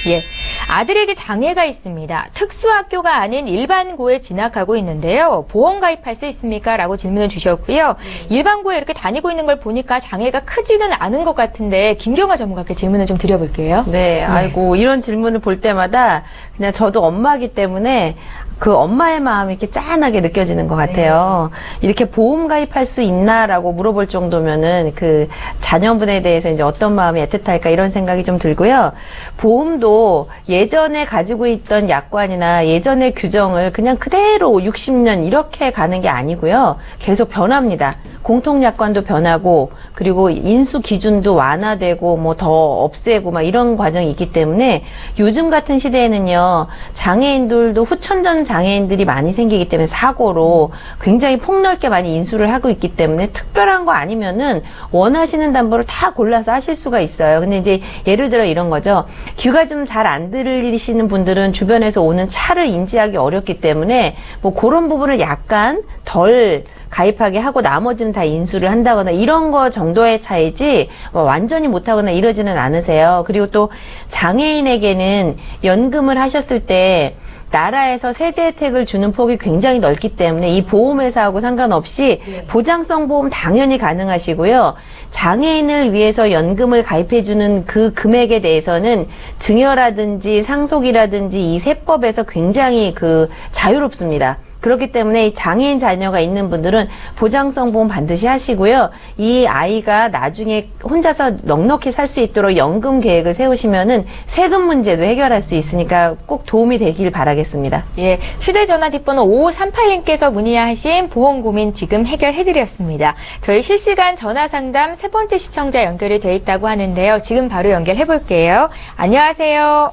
예. 아들에게 장애가 있습니다. 특수학교가 아닌 일반고에 진학하고 있는데요. 보험 가입할 수 있습니까? 라고 질문을 주셨고요. 일반고에 이렇게 다니고 있는 걸 보니까 장애가 크지는 않은 것 같은데, 김경아 전문가께 질문을 좀 드려볼게요. 네, 아이고, 이런 질문을 볼 때마다 그냥 저도 엄마이기 때문에 그 엄마의 마음이 이렇게 짠하게 느껴지는 것 같아요. 이렇게 보험 가입할 수 있나라고 물어볼 정도면은 그 자녀분에 대해서 이제 어떤 마음이 애틋할까 이런 생각이 좀 들고요. 보험도 예전에 가지고 있던 약관이나 예전의 규정을 그냥 그대로 60년 이렇게 가는 게 아니고요. 계속 변합니다. 공통약관도 변하고 그리고 인수 기준도 완화되고 뭐 더 없애고 막 이런 과정이 있기 때문에 요즘 같은 시대에는요. 장애인들도 후천전 장애인들이 많이 생기기 때문에 사고로 굉장히 폭넓게 많이 인수를 하고 있기 때문에 특별한 거 아니면은 원하시는 담보를 다 골라서 하실 수가 있어요. 근데 이제 예를 들어 이런 거죠. 귀가 좀 잘 안 들리시는 분들은 주변에서 오는 차를 인지하기 어렵기 때문에 뭐 그런 부분을 약간 덜 가입하게 하고 나머지는 다 인수를 한다거나 이런 거 정도의 차이지 뭐 완전히 못하거나 이러지는 않으세요. 그리고 또 장애인에게는 연금을 하셨을 때 나라에서 세제 혜택을 주는 폭이 굉장히 넓기 때문에 이 보험회사하고 상관없이 보장성 보험 당연히 가능하시고요. 장애인을 위해서 연금을 가입해주는 그 금액에 대해서는 증여라든지 상속이라든지 이 세법에서 굉장히 그 자유롭습니다. 그렇기 때문에 장애인 자녀가 있는 분들은 보장성 보험 반드시 하시고요. 이 아이가 나중에 혼자서 넉넉히 살 수 있도록 연금 계획을 세우시면은 세금 문제도 해결할 수 있으니까 꼭 도움이 되길 바라겠습니다. 예, 휴대전화 뒷번호 5538님께서 문의하신 보험 고민 지금 해결해드렸습니다. 저희 실시간 전화 상담 세 번째 시청자 연결이 돼 있다고 하는데요. 지금 바로 연결해볼게요. 안녕하세요.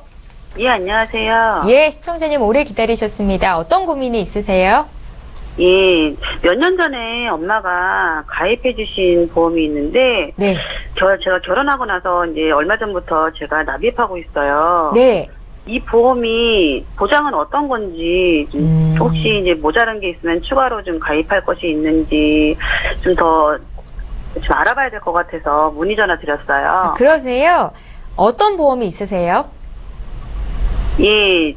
예, 안녕하세요. 예, 시청자님 오래 기다리셨습니다. 어떤 고민이 있으세요? 예, 몇 년 전에 엄마가 가입해주신 보험이 있는데, 네. 제가 결혼하고 나서 이제 얼마 전부터 제가 납입하고 있어요. 네. 이 보험이 보장은 어떤 건지, 혹시 이제 모자란 게 있으면 추가로 좀 가입할 것이 있는지, 좀 알아봐야 될 것 같아서 문의 전화 드렸어요. 아, 그러세요? 어떤 보험이 있으세요? 예,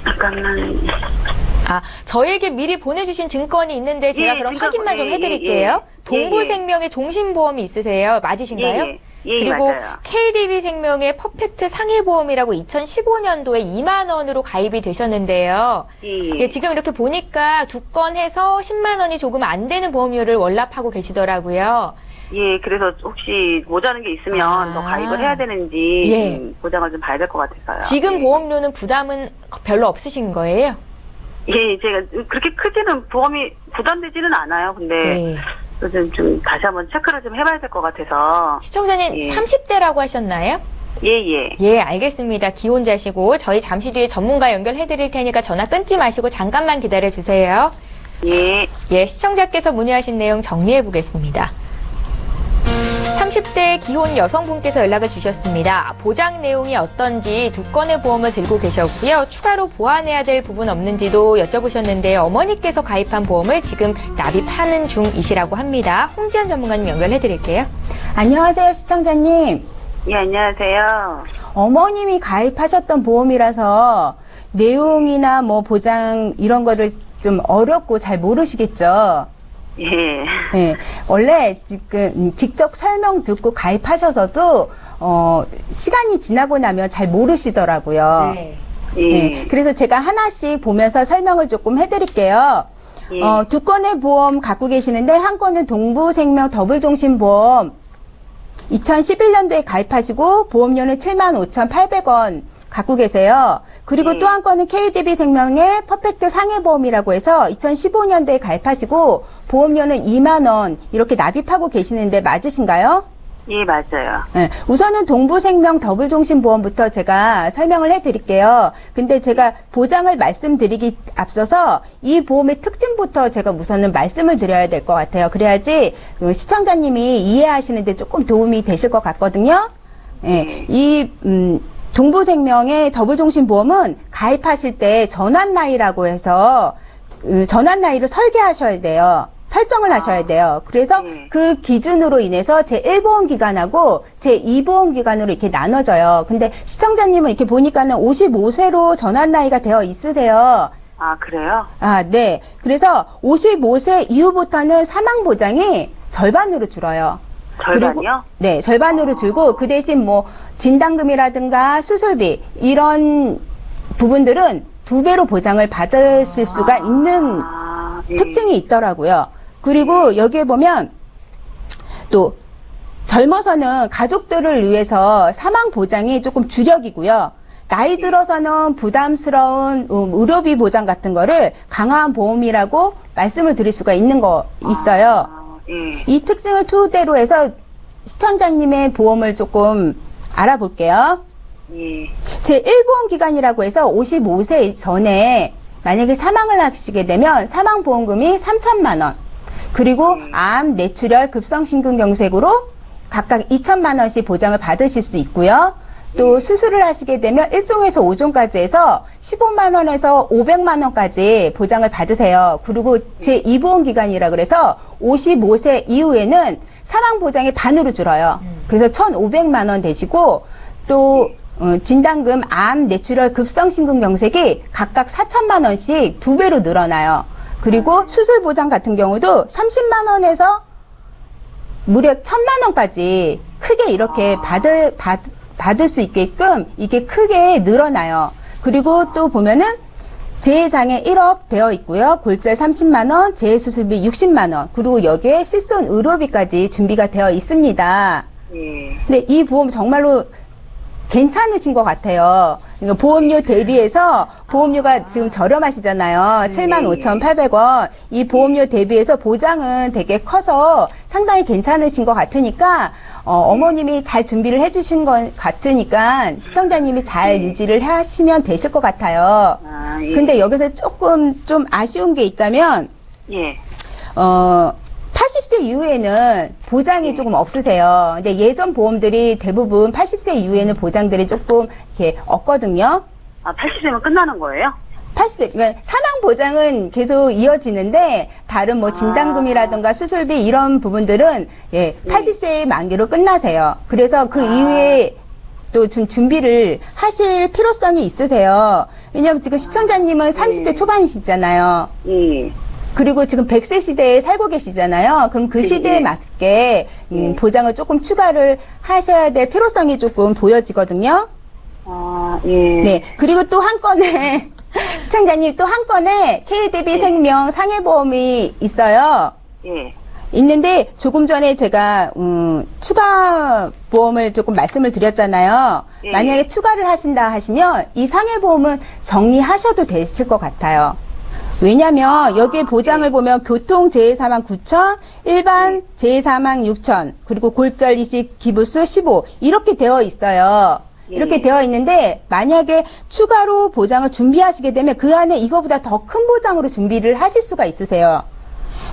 잠깐만. 아, 저에게 미리 보내주신 증권이 있는데 제가 예, 그럼 증권, 확인만 좀 예, 해드릴게요. 예. 동부생명의 종신보험이 있으세요. 맞으신가요? 예, 그리고 맞아요. KDB생명의 퍼펙트 상해보험이라고 2015년도에 2만 원으로 가입이 되셨는데요. 예, 지금 이렇게 보니까 두 건 해서 10만 원이 조금 안 되는 보험료를 월납하고 계시더라고요. 예, 그래서 혹시 모자란 게 있으면 더 가입을 해야 되는지 예. 보장을 좀 봐야 될 것 같아서요. 지금 예. 보험료는 부담은 별로 없으신 거예요? 예, 제가 그렇게 크지는 보험이 부담되지는 않아요. 근데 네. 좀 다시 한번 체크를 좀 해봐야 될 것 같아서. 시청자님 예. 30대라고 하셨나요? 예. 예, 알겠습니다. 기혼자시고 저희 잠시 뒤에 전문가 연결해드릴 테니까 전화 끊지 마시고 잠깐만 기다려주세요. 예. 예, 시청자께서 문의하신 내용 정리해보겠습니다. 30대 기혼 여성분께서 연락을 주셨습니다. 보장 내용이 어떤지 두 건의 보험을 들고 계셨고요. 추가로 보완해야 될 부분 없는지도 여쭤보셨는데 어머니께서 가입한 보험을 지금 납입하는 중이시라고 합니다. 홍지연 전문가님 연결해드릴게요. 안녕하세요, 시청자님. 예, 안녕하세요. 어머님이 가입하셨던 보험이라서 내용이나 뭐 보장 이런 거를 좀 어렵고 잘 모르시겠죠? 예. 네, 원래 지금 직접 설명 듣고 가입하셔서도 시간이 지나고 나면 잘 모르시더라고요. 네. 예. 네, 그래서 제가 하나씩 보면서 설명을 조금 해드릴게요. 예. 두 건의 보험 갖고 계시는데 한 건은 동부생명 더블종신보험 2011년도에 가입하시고 보험료는 75,800원 갖고 계세요. 그리고 또 한 건은 KDB생명의 퍼펙트 상해보험이라고 해서 2015년도에 가입하시고 보험료는 2만 원 이렇게 납입하고 계시는데 맞으신가요? 예, 맞아요. 네, 우선은 동부생명 더블종신보험부터 제가 설명을 해드릴게요. 근데 제가 보장을 말씀드리기 앞서서 이 보험의 특징부터 제가 우선은 말씀을 드려야 될 것 같아요. 그래야지 시청자님이 이해하시는데 조금 도움이 되실 것 같거든요. 네, 동부생명의 더블종신보험은 가입하실 때 전환나이라고 해서 전환나이를 설계하셔야 돼요. 설정을 하셔야 돼요. 그래서 그 기준으로 인해서 제1보험기간하고 제2보험기간으로 이렇게 나눠져요. 근데 시청자님은 이렇게 보니까는 55세로 전환나이가 되어 있으세요. 아, 그래요? 아, 네. 그래서 55세 이후부터는 사망보장이 절반으로 줄어요. 절반이요? 그리고, 네, 절반으로 줄고 그 대신 뭐 진단금이라든가 수술비 이런 부분들은 2배로 보장을 받으실 수가 있는 예. 특징이 있더라고요. 그리고 여기에 보면 또 젊어서는 가족들을 위해서 사망 보장이 조금 주력이고요. 나이 들어서는 부담스러운 의료비 보장 같은 거를 강화한 보험이라고 말씀을 드릴 수가 있어요. 예. 이 특징을 토대로 해서 시청자님의 보험을 조금 알아볼게요. 예. 제1보험 기간이라고 해서 55세 전에 만약에 사망을 하시게 되면 사망보험금이 3천만 원, 그리고 암, 뇌출혈, 급성심근경색으로 각각 2천만 원씩 보장을 받으실 수 있고요. 또 수술을 하시게 되면 1종에서 5종까지 해서 15만 원에서 500만 원까지 보장을 받으세요. 그리고 제2보험 기간이라 그래서 55세 이후에는 사망 보장이 반으로 줄어요. 그래서 1,500만 원 되시고 또 진단금, 암, 뇌출혈, 급성심근경색이 각각 4천만 원씩 2배로 늘어나요. 그리고 수술 보장 같은 경우도 30만 원에서 무려 1,000만 원까지 크게 이렇게 받을 수 있게끔 이게 크게 늘어나요. 그리고 또 보면은 재해장애 1억 되어 있고요. 골절 30만 원, 재해수술비 60만 원, 그리고 여기에 실손 의료비까지 준비가 되어 있습니다. 예. 근데 이 보험 정말로 괜찮으신 것 같아요. 그러니까 보험료 대비해서 보험료가 지금 저렴하시잖아요. 75,800원. 이 보험료 대비해서 보장은 되게 커서 상당히 괜찮으신 것 같으니까 어머님이 잘 준비를 해주신 것 같으니까 시청자님이 잘 유지를 하시면 되실 것 같아요. 아, 예. 근데 여기서 조금 좀 아쉬운 게 있다면 예. 80세 이후에는 보장이 조금 없으세요. 근데 예전 보험들이 대부분 80세 이후에는 보장들이 조금 이렇게 없거든요. 아, 80세면 끝나는 거예요? 80세, 그러니까 사망 보장은 계속 이어지는데 다른 뭐 진단금이라든가 수술비 이런 부분들은 80세의 만기로 끝나세요. 그래서 그 이후에 또 좀 준비를 하실 필요성이 있으세요. 왜냐하면 지금 시청자님은 30대 초반이시잖아요. 예. 그리고 지금 100세 시대에 살고 계시잖아요. 그럼 그 시대에 맞게 보장을 조금 추가를 하셔야 될 필요성이 조금 보여지거든요. 아, 예. 네. 그리고 또 한 건에 시청자님 또 한 건에 KDB 생명 상해보험이 있어요. 예. 있는데 조금 전에 제가 추가 보험을 조금 말씀을 드렸잖아요. 예. 만약에 추가를 하신다 하시면 이 상해보험은 정리하셔도 되실 것 같아요. 왜냐면 여기에 보장을 보면 교통 재해사망 9천, 일반 재해사망 6천, 그리고 골절 이식 기부수 15 이렇게 되어 있어요. 이렇게 되어 있는데 만약에 추가로 보장을 준비하시게 되면 그 안에 이거보다 더 큰 보장으로 준비를 하실 수가 있으세요.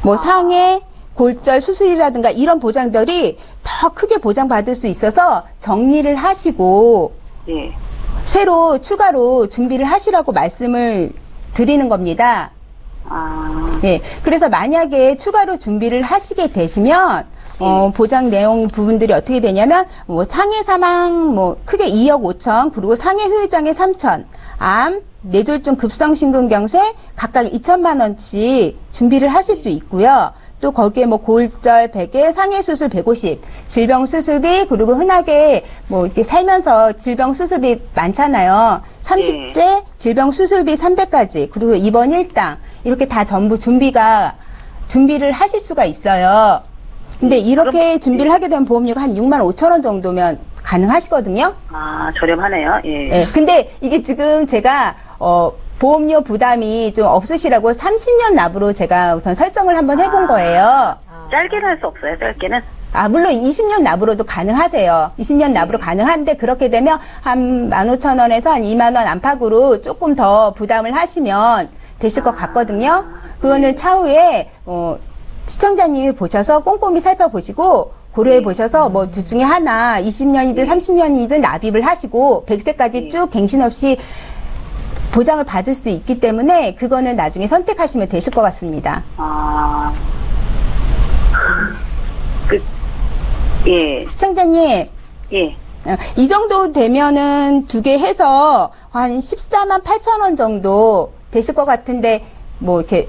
뭐 상해, 골절, 수술이라든가 이런 보장들이 더 크게 보장받을 수 있어서 정리를 하시고 예. 새로 추가로 준비를 하시라고 말씀을 드리는 겁니다. 아, 예. 그래서 만약에 추가로 준비를 하시게 되시면, 보장 내용 부분들이 어떻게 되냐면, 뭐, 상해 사망, 뭐, 크게 2억 5천, 그리고 상해 후유장애 3천, 암, 뇌졸중 급성심근경색, 각각 2천만 원씩 준비를 하실 수 있고요. 또 거기에 뭐 골절 100에 상해 수술 150, 질병 수술비, 그리고 흔하게 뭐 이렇게 살면서 질병 수술비 많잖아요. 30대 질병 수술비 300까지, 그리고 입원 1당, 이렇게 다 전부 준비를 하실 수가 있어요. 근데 이렇게 준비를 하게 되면 보험료가 한 6만 5천 원 정도면 가능하시거든요. 아, 저렴하네요. 예. 예. 근데 이게 지금 제가, 보험료 부담이 좀 없으시라고 30년 납으로 제가 우선 설정을 한번 해본 거예요. 짧게는 할 수 없어요, 짧게는? 아, 물론 20년 납으로도 가능하세요. 20년 납으로 가능한데 그렇게 되면 한 15,000원에서 한 2만 원 안팎으로 조금 더 부담을 하시면 되실 것 같거든요. 그거는 차후에, 시청자님이 보셔서 꼼꼼히 살펴보시고 고려해 보셔서 뭐 둘 중에 하나 20년이든 30년이든 납입을 하시고 100세까지 쭉 갱신 없이 보장을 받을 수 있기 때문에 그거는 나중에 선택하시면 되실 것 같습니다. 아, 예. 시청자님, 예. 이 정도 되면은 두 개 해서 한 14만 8천 원 정도 되실 것 같은데 뭐 이렇게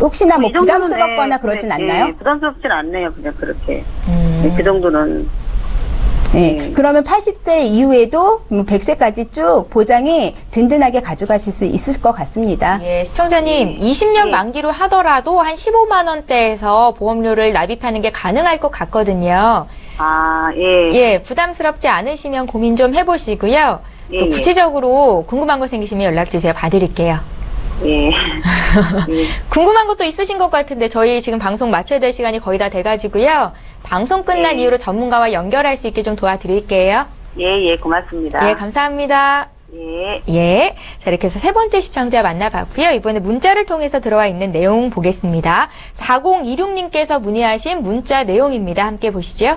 혹시나 뭐 이 정도는 부담스럽거나 네, 그러진 네, 않나요? 네, 부담스럽진 않네요, 그냥 그렇게. 네, 그 정도는. 네. 그러면 80세 이후에도 100세까지 쭉 보장이 든든하게 가져가실 수 있을 것 같습니다. 예, 시청자님, 20년 만기로 하더라도 한 15만 원대에서 보험료를 납입하는 게 가능할 것 같거든요. 아, 예. 예, 부담스럽지 않으시면 고민 좀 해보시고요. 예, 또 예. 구체적으로 궁금한 거 생기시면 연락 주세요. 봐드릴게요. 예. 예. 궁금한 것도 있으신 것 같은데 저희 지금 방송 마쳐야 될 시간이 거의 다 돼가지고요. 방송 끝난 네. 이후로 전문가와 연결할 수 있게 좀 도와드릴게요. 예, 예, 고맙습니다. 예, 감사합니다. 예. 예. 자, 이렇게 해서 세 번째 시청자 만나봤고요. 이번에 문자를 통해서 들어와 있는 내용 보겠습니다. 4026님께서 문의하신 문자 내용입니다. 함께 보시죠.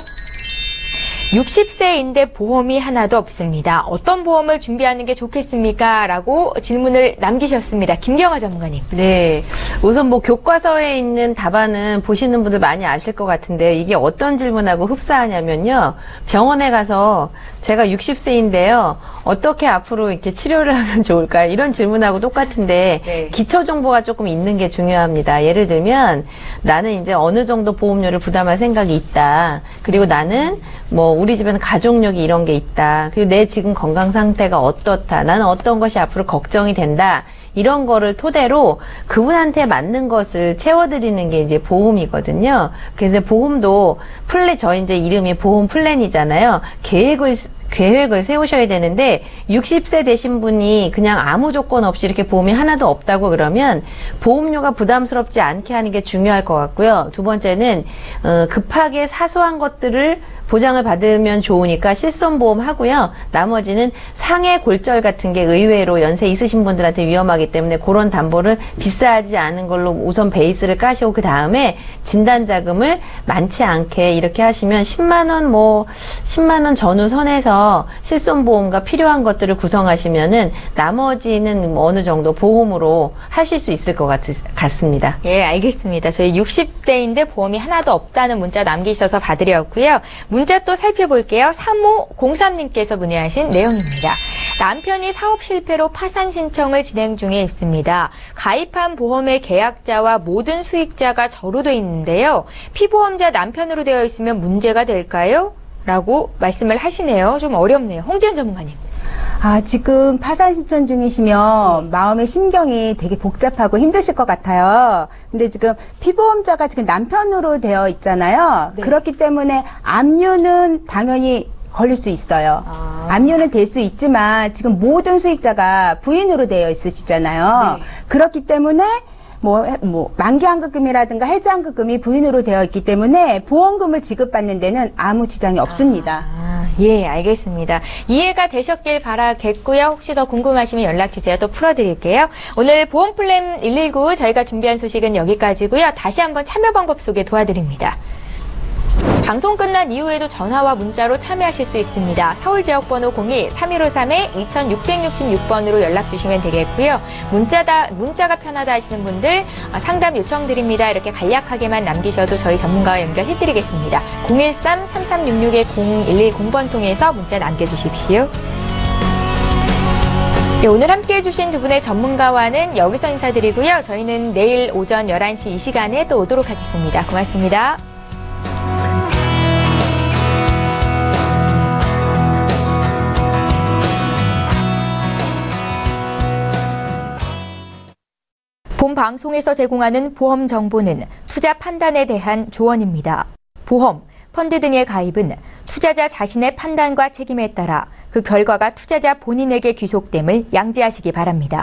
60세인데 보험이 하나도 없습니다. 어떤 보험을 준비하는 게 좋겠습니까? 라고 질문을 남기셨습니다. 김경아 전문가님. 네. 우선 뭐 교과서에 있는 답안은 보시는 분들 많이 아실 것 같은데 이게 어떤 질문하고 흡사하냐면요. 병원에 가서 제가 60세인데요. 어떻게 앞으로 이렇게 치료를 하면 좋을까요? 이런 질문하고 똑같은데 네. 기초 정보가 조금 있는 게 중요합니다. 예를 들면 나는 이제 어느 정도 보험료를 부담할 생각이 있다. 그리고 나는 뭐 우리 집에는 가족력이 이런 게 있다. 그리고 내 지금 건강 상태가 어떻다. 나는 어떤 것이 앞으로 걱정이 된다. 이런 거를 토대로 그분한테 맞는 것을 채워드리는 게 이제 보험이거든요. 그래서 보험도 저희 이제 이름이 보험 플랜이잖아요. 계획을 세우셔야 되는데 60세 되신 분이 그냥 아무 조건 없이 이렇게 보험이 하나도 없다고 그러면 보험료가 부담스럽지 않게 하는 게 중요할 것 같고요. 두 번째는 급하게 사소한 것들을 보장을 받으면 좋으니까 실손보험 하고요. 나머지는 상해 골절 같은 게 의외로 연세 있으신 분들한테 위험하기 때문에 그런 담보를 비싸지 않은 걸로 우선 베이스를 까시고 그 다음에 진단자금을 많지 않게 이렇게 하시면 10만 원 전후 선에서 실손보험과 필요한 것들을 구성하시면은 나머지는 뭐 어느 정도 보험으로 하실 수 있을 것 같습니다. 예, 알겠습니다. 저희 60대인데 보험이 하나도 없다는 문자 남기셔서 봐드렸고요. 문자 또 살펴볼게요. 3503님께서 문의하신 내용입니다. 남편이 사업 실패로 파산 신청을 진행 중에 있습니다. 가입한 보험의 계약자와 모든 수익자가 저로 돼 있는데요. 피보험자 남편으로 되어 있으면 문제가 될까요? 라고 말씀을 하시네요. 좀 어렵네요. 홍지연 전문가님. 지금 파산 신청 중이시면 마음의 심경이 되게 복잡하고 힘드실 것 같아요. 근데 지금 피보험자가 지금 남편으로 되어 있잖아요. 네. 그렇기 때문에 압류는 당연히 걸릴 수 있어요. 압류는 될 수 있지만 지금 모든 수익자가 부인으로 되어 있으시잖아요. 네. 그렇기 때문에 만기환급금이라든가 해지환급금이 부인으로 되어 있기 때문에 보험금을 지급받는 데는 아무 지장이 없습니다. 예, 알겠습니다. 이해가 되셨길 바라겠고요. 혹시 더 궁금하시면 연락주세요. 또 풀어드릴게요. 오늘 보험플랜 119 저희가 준비한 소식은 여기까지고요. 다시 한번 참여 방법 소개 도와드립니다. 방송 끝난 이후에도 전화와 문자로 참여하실 수 있습니다. 서울지역번호 02-3153-2666번으로 연락 주시면 되겠고요. 문자가 편하다 하시는 분들 상담 요청드립니다. 이렇게 간략하게만 남기셔도 저희 전문가와 연결해드리겠습니다. 013-3366-0110번 통해서 문자 남겨주십시오. 네, 오늘 함께해 주신 두 분의 전문가와는 여기서 인사드리고요. 저희는 내일 오전 11시 이 시간에 또 오도록 하겠습니다. 고맙습니다. 본 방송에서 제공하는 보험 정보는 투자 판단에 대한 조언입니다. 보험, 펀드 등의 가입은 투자자 자신의 판단과 책임에 따라 그 결과가 투자자 본인에게 귀속됨을 양지하시기 바랍니다.